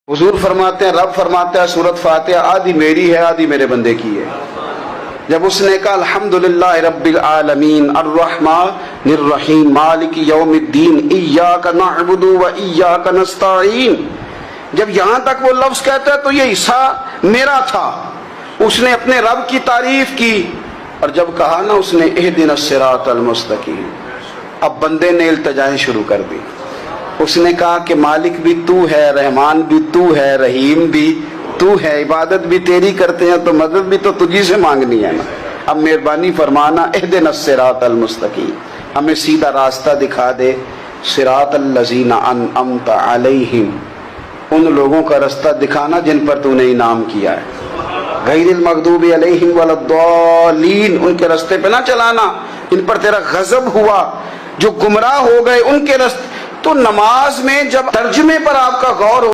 हुजूर फरमाते हैं, रब फरमाता है सूरत फातिहा आधी मेरी है आधी मेरे बंदे की है। जब उसने कहा अल्हम्दुलिल्लाह रब्बिल आलमीन अर्रहमानिर रहीम मालिकी यौमिद्दीन इय्याका नअबुदु व इय्याका नस्तईन, जब यहां तक वो लफ्ज कहता है तो ये हिस्सा मेरा था। उसने अपने रब की तारीफ की और जब कहा ना उसने इहदिनस सिरातल मुस्तकीम, अब बंदे ने इल्तिजाएं शुरू कर दी। उसने कहा कि मालिक भी तू है, रहमान भी तू है, रहीम भी तू है, इबादत भी तेरी करते हैं तो मदद भी तो तुझी से मांगनी है ना। अब मेहरबानी फरमाना इहदिनस सिरातल मुस्तकीम, हमें सीधा रास्ता दिखा दे। सिरातल लजीना अनअमता अलैहिम, उन लोगों का रास्ता दिखाना जिन पर तूने इनाम किया है। गैरिल मगदूबी अलैहिम वलद्दालीन, उनके रास्ते पे ना चलाना इन पर तेरा गजब हुआ, जो गुमराह हो गए उनके रास्ते। तो नमाज में जब तर्जुमे पर आपका गौर हो